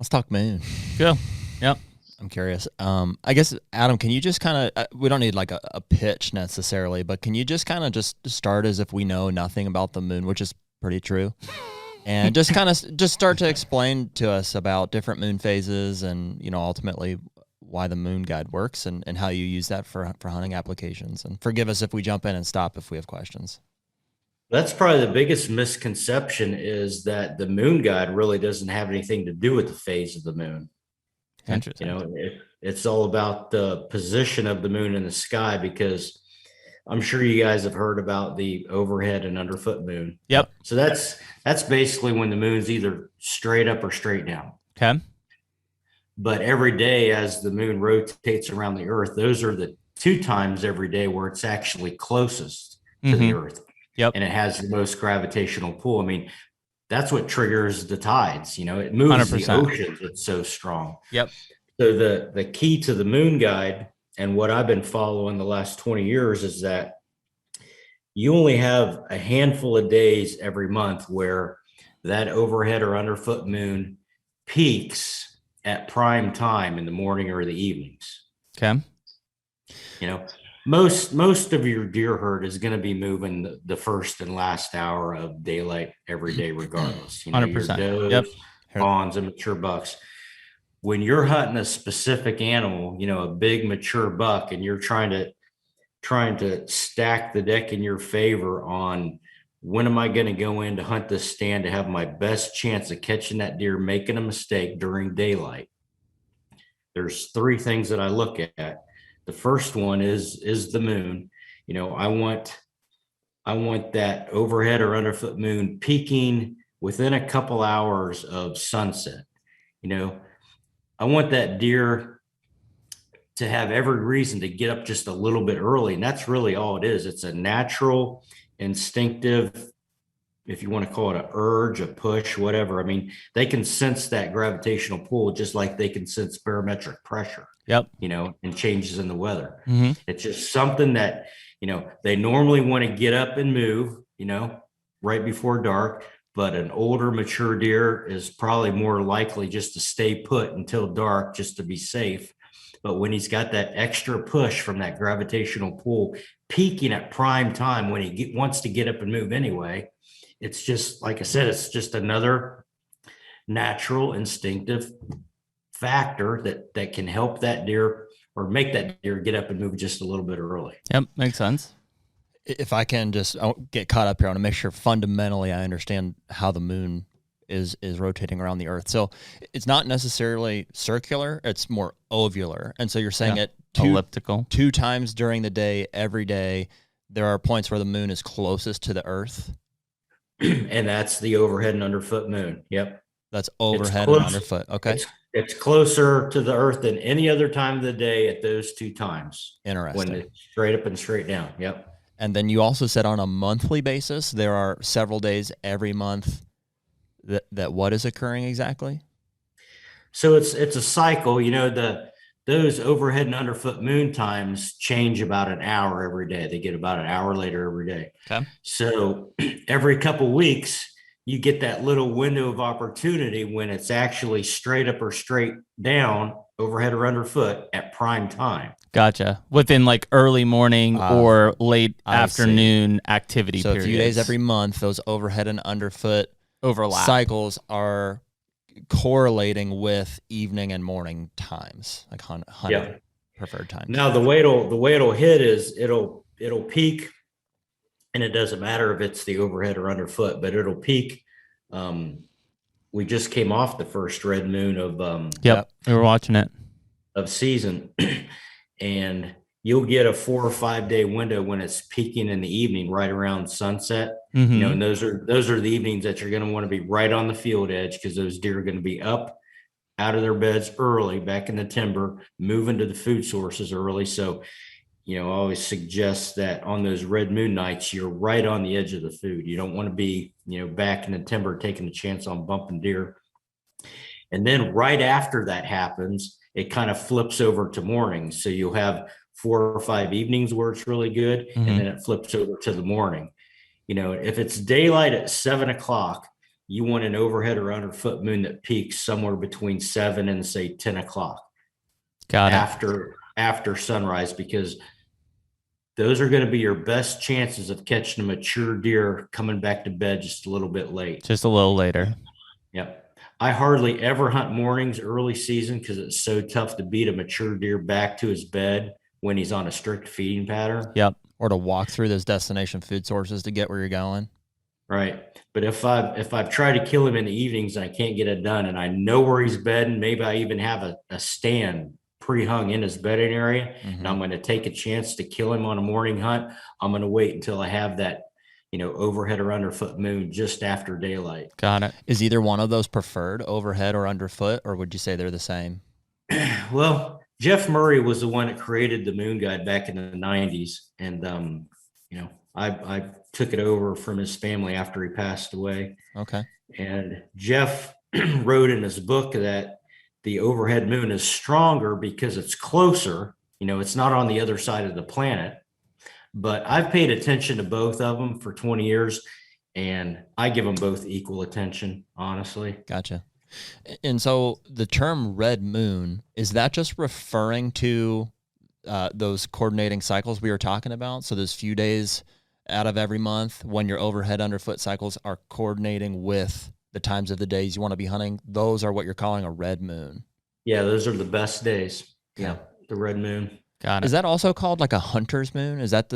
Let's talk moon. Go. Yep. I'm curious. I guess, Adam, can you just kind of, we don't need like a pitch necessarily, but can you just kind of just start as if we know nothing about the moon, which is pretty true, and just kind of just start to explain to us about different moon phases and, you know, ultimately why the moon guide works and how you use that for hunting applications. And forgive us if we jump in and stop if we have questions. That's probably the biggest misconception, is that the moon guide really doesn't have anything to do with the phase of the moon. Interesting. You know, it's all about the position of the moon in the sky, because I'm sure you guys have heard about the overhead and underfoot moon. Yep. So that's basically when the moon's either straight up or straight down. Okay. But every day as the moon rotates around the earth, those are the 2 times every day where it's actually closest to the earth. Yep. And it has the most gravitational pull. I mean, that's what triggers the tides. You know, it moves 100%. the oceans. It's so strong. Yep. So the key to the moon guide, and what I've been following the last 20 years, is that you only have a handful of days every month where that overhead or underfoot moon peaks at prime time in the morning or the evenings. Okay. You know, most of your deer herd is going to be moving the first and last hour of daylight every day, regardless. You know, 100%. your does, Yep. fawns, and mature bucks. When you're hunting a specific animal, you know, a big mature buck, and you're trying to stack the deck in your favor on when am I going to go in to hunt this stand to have my best chance of catching that deer making a mistake during daylight. There's 3 things that I look at. The first one is the moon. You know, I want that overhead or underfoot moon peaking within a couple hours of sunset. You know, I want that deer to have every reason to get up just a little bit early. And that's really all it is. It's a natural, instinctive, if you want to call it an urge, a push, whatever. I mean, they can sense that gravitational pull just like they can sense barometric pressure. Yep. You know, and changes in the weather. Mm-hmm. It's just something that, you know, they normally want to get up and move, you know, right before dark. But an older, mature deer is probably more likely just to stay put until dark just to be safe. But when he's got that extra push from that gravitational pull peaking at prime time when he wants to get up and move anyway, it's just, like I said, it's just another natural, instinctive factor that can help that deer or make that deer get up and move just a little bit early. Yep. Makes sense. If I can just get caught up here, I want to make sure fundamentally I understand how the moon is rotating around the earth. So it's not necessarily circular, it's more ovular. And so you're saying it elliptical 2 times during the day, every day, there are points where the moon is closest to the earth. And that's the overhead and underfoot moon. Yep. That's overhead and underfoot. Okay. It's closer to the earth than any other time of the day at those 2 times. Interesting. When it's straight up and straight down. Yep. And then you also said on a monthly basis, there are several days every month that what is occurring exactly? So it's a cycle. You know, those overhead and underfoot moon times change about an hour every day. They get about an hour later every day. Okay. So every couple weeks, you get that little window of opportunity when it's actually straight up or straight down, overhead or underfoot at prime time. Gotcha. Within like early morning or late afternoon activity so periods. A few days every month, those overhead and underfoot overlap cycles are correlating with evening and morning times, like hunting preferred times. Now the way it'll hit is it'll peak, and it doesn't matter if it's the overhead or underfoot, but it'll peak. We just came off the first red moon of we were watching it of season, and you'll get a 4 or 5 day window when it's peaking in the evening, right around sunset. Mm-hmm. You know, and those are the evenings that you're going to want to be right on the field edge, because those deer are going to be up out of their beds early, back in the timber, moving to the food sources early. So, you know, I always suggest that on those red moon nights, you're right on the edge of the food. You don't want to be, you know, back in the timber taking a chance on bumping deer. And then right after that happens, it kind of flips over to mornings. So you'll have 4 or 5 evenings where it's really good. Mm-hmm. And then it flips over to the morning. You know, if it's daylight at 7 o'clock, you want an overhead or underfoot moon that peaks somewhere between 7 and say 10 o'clock. Got it. After sunrise, because those are going to be your best chances of catching a mature deer coming back to bed just a little bit late. Just a little later. Yep. I hardly ever hunt mornings early season because it's so tough to beat a mature deer back to his bed when he's on a strict feeding pattern. Yep. Or to walk through those destination food sources to get where you're going. Right. But if I've tried to kill him in the evenings and I can't get it done, and I know where he's bedding, maybe I even have a stand pre-hung in his bedding area, and I'm going to take a chance to kill him on a morning hunt, I'm going to wait until I have that, overhead or underfoot moon just after daylight. Got it. Is either one of those preferred, overhead or underfoot, or would you say they're the same? Well, Jeff Murray was the one that created the moon guide back in the 90s. And, I took it over from his family after he passed away. Okay. And Jeff wrote in his book that the overhead moon is stronger because it's closer. It's not on the other side of the planet. But I've paid attention to both of them for 20 years, and I give them both equal attention, honestly. Gotcha. And so the term red moon, is that just referring to those coordinating cycles we were talking about? So those few days out of every month when your overhead underfoot cycles are coordinating with the times of the days you want to be hunting, those are what you're calling a red moon. Yeah, those are the best days. Yeah, the red moon. Got it. Is that also called like a hunter's moon? Is that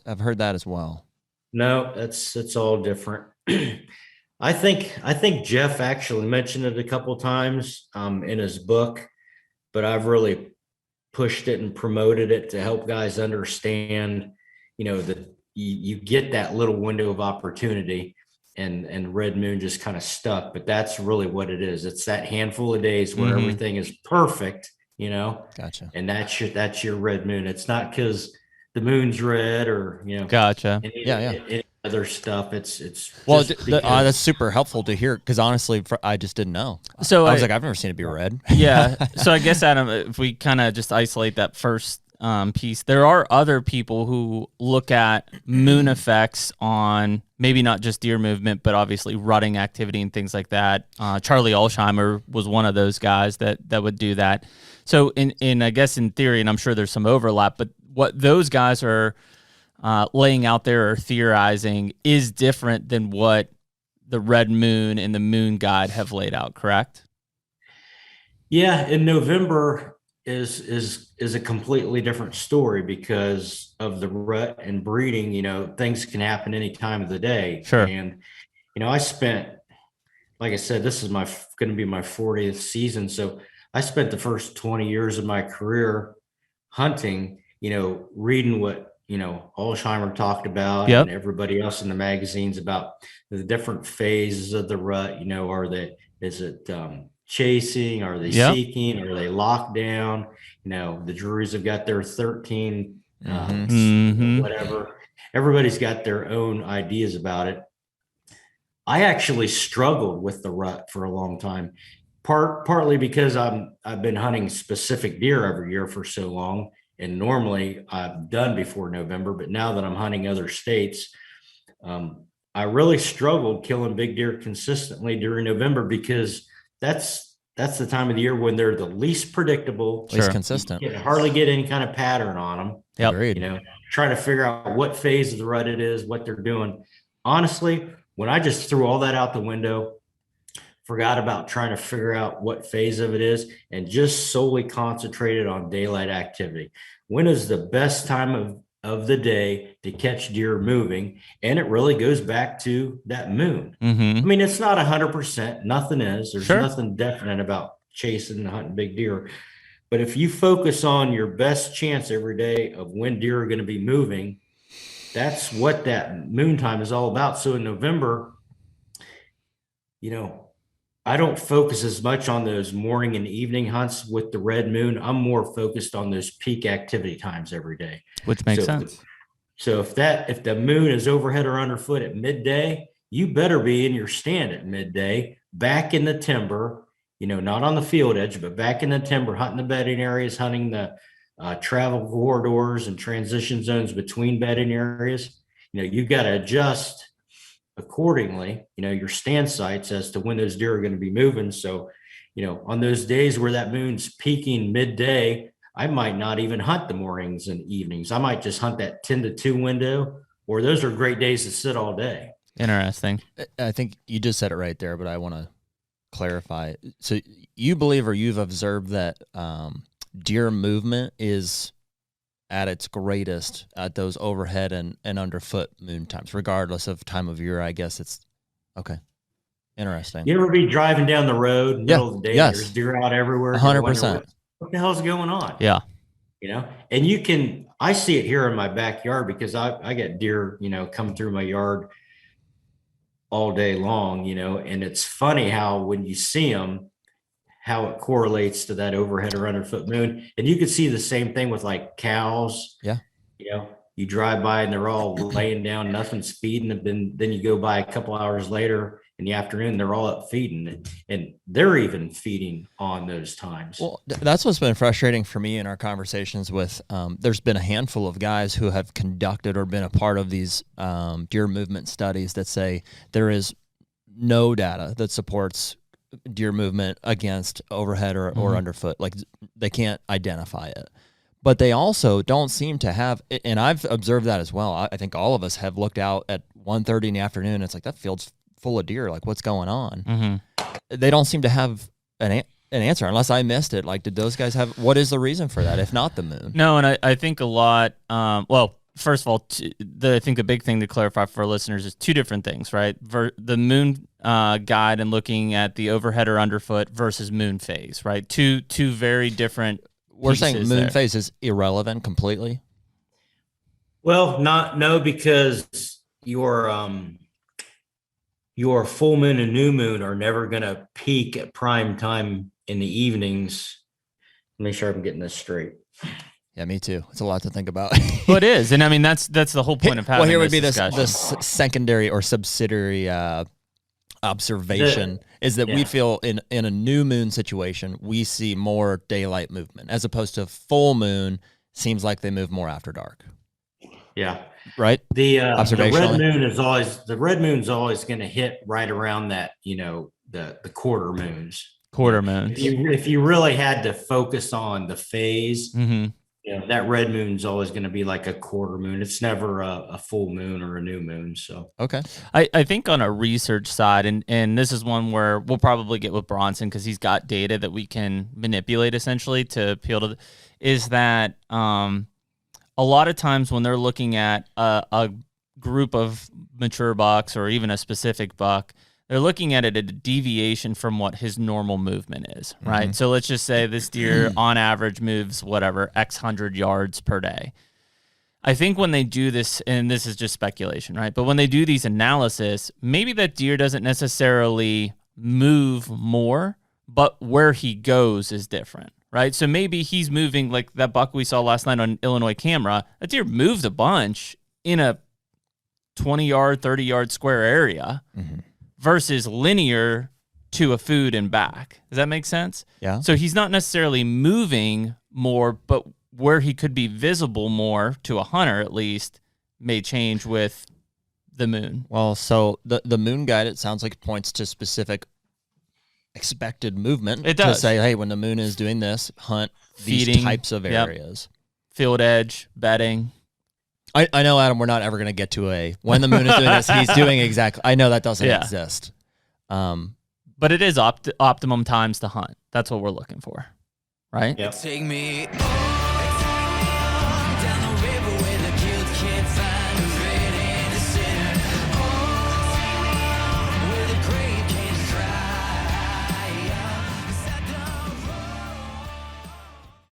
I've heard that as well. No, it's all different. I think Jeff actually mentioned it a couple of times in his book, but I've really pushed it and promoted it to help guys understand, that you get that little window of opportunity, and red moon just kind of stuck. But that's really what it is. It's that handful of days where everything is perfect, Gotcha. And that's your red moon. It's not because the moon's red or Gotcha. Any other stuff. It's well, that's super helpful to hear, because honestly, I just didn't know. So I was like, I've never seen it be red. Yeah. So I guess, Adam, if we kind of just isolate that first piece, there are other people who look at moon effects on maybe not just deer movement, but obviously rutting activity and things like that. Charlie Alsheimer was one of those guys that would do that. So in I guess in theory, and I'm sure there's some overlap, but what those guys are laying out there or theorizing is different than what the red moon and the moon guide have laid out, correct? Yeah, in November is a completely different story because of the rut and breeding. Things can happen any time of the day. Sure. And I spent, like I said, this is going to be my 40th season, so I spent the first 20 years of my career hunting, reading what, Alsheimer talked about, Yep. and everybody else in the magazines about the different phases of the rut. Is it chasing? Are they seeking? Are they locked down? The Drury's have got their 13, whatever. Everybody's got their own ideas about it. I actually struggled with the rut for a long time. Partly because I've been hunting specific deer every year for so long, and normally I'm done before November, but now that I'm hunting other states, I really struggled killing big deer consistently during November, because that's the time of the year when they're the least predictable, least consistent. You can hardly get any kind of pattern on them. Yep. Agreed. Trying to figure out what phase of the rut it is, what they're doing. Honestly, when I just threw all that out the window, forgot about trying to figure out what phase of it is, and just solely concentrated on daylight activity. When is the best time of the day to catch deer moving? And it really goes back to that moon. I mean, it's not 100%. Nothing is. There's nothing definite about chasing and hunting big deer. But if you focus on your best chance every day of when deer are going to be moving, that's what that moon time is all about. So in November, I don't focus as much on those morning and evening hunts with the red moon. I'm more focused on those peak activity times every day. Which makes sense. So if the moon is overhead or underfoot at midday, you better be in your stand at midday, back in the timber, not on the field edge, but back in the timber, hunting the bedding areas, hunting the travel corridors and transition zones between bedding areas. You got to adjust accordingly, your stand sights as to when those deer are going to be moving. So, on those days where that moon's peaking midday, I might not even hunt the mornings and evenings. I might just hunt that 10 to 2 window, or those are great days to sit all day. Interesting. I think you just said it right there, but I want to clarify. So you believe, or you've observed, that deer movement is at its greatest at those overhead and underfoot moon times, regardless of time of year. I guess it's okay. Interesting. You ever be driving down the road, middle of the day, yes. there's deer out everywhere. 100%. What the hell's going on? Yeah. And I see it here in my backyard because I get deer, coming through my yard all day long, and it's funny how when you see them, how it correlates to that overhead or underfoot moon. And you can see the same thing with like cows. Yeah. You drive by and they're all laying down, nothing's feeding. And then you go by a couple hours later in the afternoon, they're all up feeding, and they're even feeding on those times. Well, that's what's been frustrating for me in our conversations with, there's been a handful of guys who have conducted or been a part of these deer movement studies that say there is no data that supports deer movement against overhead or underfoot. Like, they can't identify it. But they also don't seem to have, and I've observed that as well. I think all of us have looked out at 1:30 in the afternoon. And it's like, that field's full of deer. Like, what's going on? Mm-hmm. They don't seem to have an answer, unless I missed it. Like, did those guys have, what is the reason for that, if not the moon? No, and I think a lot, first of all, I think the big thing to clarify for our listeners is two different things, right? The moon guide and looking at the overhead or underfoot versus moon phase, right? Two very different. We're saying moon phase is irrelevant completely. Well, because your full moon and new moon are never going to peak at prime time in the evenings. Let me make sure I'm getting this straight. Yeah, me too. It's a lot to think about. Well, it is, and I mean that's the whole point of having. Well, here would be this secondary or subsidiary observation is that we feel in a new moon situation, we see more daylight movement, as opposed to full moon. Seems like they move more after dark. Yeah. Right. The red moon's always going to hit right around that, the quarter moons. Quarter moons. If you really had to focus on the phase, that red moon's always going to be like a quarter moon. It's never a full moon or a new moon. So okay. I think on a research side, and this is one where we'll probably get with Bronson because he's got data that we can manipulate essentially to appeal to, is that a lot of times when they're looking at a group of mature bucks or even a specific buck, they're looking at it at a deviation from what his normal movement is, right? Mm-hmm. So let's just say this deer on average moves whatever, X hundred yards per day. I think when they do this, and this is just speculation, right? But when they do these analysis, maybe that deer doesn't necessarily move more, but where he goes is different, right? So maybe he's moving like that buck we saw last night on Illinois camera. That deer moved a bunch in a 20-yard, 30-yard square area. Mm-hmm. Versus linear to a food and back. Does that make sense? Yeah. So he's not necessarily moving more, but where he could be visible more to a hunter at least may change with the moon. Well, so the moon guide, it sounds like, points to specific expected movement. It does. To say, hey, when the moon is doing this, hunt these feeding types of areas. Field edge, bedding. I know, Adam, we're not ever going to get to when the moon is doing this, he's doing exactly. I know that doesn't exist. But it is optimum times to hunt. That's what we're looking for, right? Yep. Take me